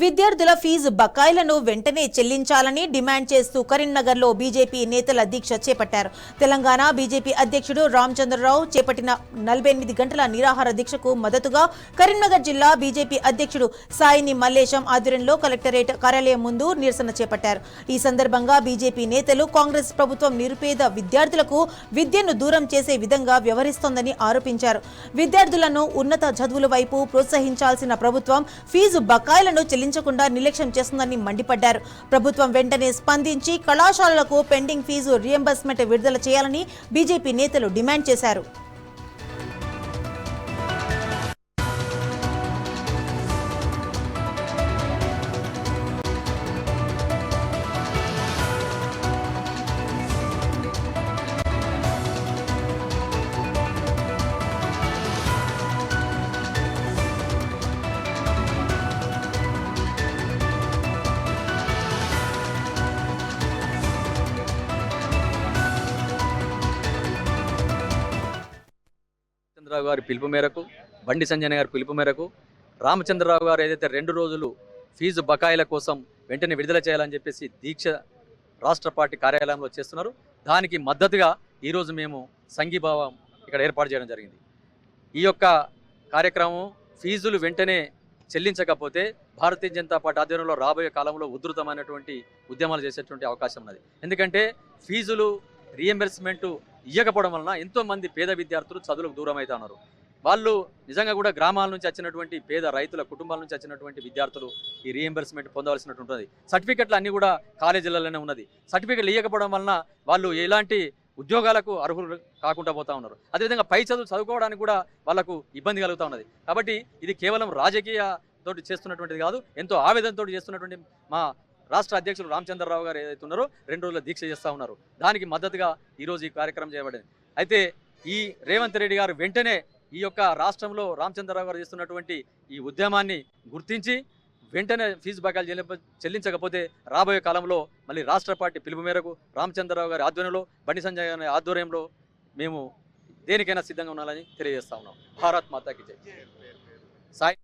విద్యార్థుల ఫీజు బకాయిలను వెంటనే చెల్లించాలని డిమాండ్ చేస్తూ కరీంనగర్లో బీజేపీ నేతల దీక్ష చేపట్టారు. తెలంగాణ బీజేపీ అధ్యక్షుడు రామచంద్రరావు చేపట్టిన 48 గంటల నిరాహార దీక్షకు మద్దతుగా కరీంనగర్ జిల్లా బీజేపీ అధ్యక్షుడు సాయిని మల్లేశం ఆధ్వర్యంలో కలెక్టరేట్ కార్యాలయం ముందు నిరసన చేపట్టారు. ఈ సందర్భంగా బీజేపీ నేతలు కాంగ్రెస్ ప్రభుత్వం నిరుపేద విద్యార్థులకు విద్యను దూరం చేసే విధంగా వ్యవహరిస్తోందని ఆరోపించారు. విద్యార్థులను ఉన్నత చదువుల వైపు ప్రోత్సహించాల్సిన ప్రభుత్వం ఫీజు బకాయిలను చెల్లించకుండా నిర్లక్ష్యం చేస్తుందని మండిపడ్డారు. ప్రభుత్వం వెంటనే స్పందించి కళాశాలలకు పెండింగ్ ఫీజు రియంబర్స్మెంట్ విడుదల చేయాలని బీజేపీ నేతలు డిమాండ్ చేశారు. రామచంద్రరావు గారి పిలుపు మేరకు, బండి సంజయ్ గారి పిలుపు మేరకు రామచంద్రరావు గారు ఏదైతే 2 రోజులు ఫీజు బకాయిల కోసం వెంటనే విడుదల చేయాలని చెప్పేసి దీక్ష రాష్ట్ర పార్టీ కార్యాలయంలో చేస్తున్నారు. దానికి మద్దతుగా ఈరోజు మేము సంఘీభావం ఇక్కడ ఏర్పాటు చేయడం జరిగింది. ఈ యొక్క కార్యక్రమం ఫీజులు వెంటనే చెల్లించకపోతే భారతీయ జనతా పార్టీ ఆధ్వర్యంలో రాబోయే కాలంలో ఉధృతమైనటువంటి ఉద్యమాలు చేసేటువంటి అవకాశం ఉన్నది. ఎందుకంటే ఫీజులు రీఎంబర్స్మెంట్ ఇవ్వకపోవడం వలన ఎంతోమంది పేద విద్యార్థులు చదువులకు దూరం అవుతా ఉన్నారు. వాళ్ళు నిజంగా కూడా గ్రామాల నుంచి వచ్చినటువంటి పేద రైతుల కుటుంబాల నుంచి వచ్చినటువంటి విద్యార్థులు ఈ రీఎంబర్స్మెంట్ పొందవలసినట్టు ఉంటుంది. సర్టిఫికెట్లు అన్నీ కూడా కాలేజీలలోనే ఉన్నది. సర్టిఫికెట్లు ఇవ్వకపోవడం వలన వాళ్ళు ఎలాంటి ఉద్యోగాలకు అర్హులు కాకుండా పోతా ఉన్నారు. అదేవిధంగా పై చదువు చదువుకోవడానికి కూడా వాళ్ళకు ఇబ్బంది కలుగుతూ ఉన్నది. కాబట్టి ఇది కేవలం రాజకీయ తోటి చేస్తున్నటువంటిది కాదు, ఎంతో ఆవేదనతో చేస్తున్నటువంటి మా రాష్ట్ర అధ్యక్షులు రామచంద్రరావు గారు ఏదైతే ఉన్నారో 2 రోజుల దీక్ష చేస్తూ ఉన్నారు. దానికి మద్దతుగా ఈరోజు ఈ కార్యక్రమం చేయబడింది. అయితే ఈ రేవంత్ రెడ్డి గారు వెంటనే ఈ యొక్క రాష్ట్రంలో రామచంద్రరావు గారు చేస్తున్నటువంటి ఈ ఉద్యమాన్ని గుర్తించి వెంటనే ఫీజు బకాయిలు చెల్లించకపోతే రాబోయే కాలంలో మళ్ళీ రాష్ట్ర పార్టీ పిలుపు మేరకు రామచంద్రరావు గారి ఆధ్వర్యంలో, బండి సంజయ్ గారి ఆధ్వర్యంలో మేము దేనికైనా సిద్ధంగా ఉండాలని తెలియజేస్తా ఉన్నాం. భారత్ మాతాకి జై. సాయి.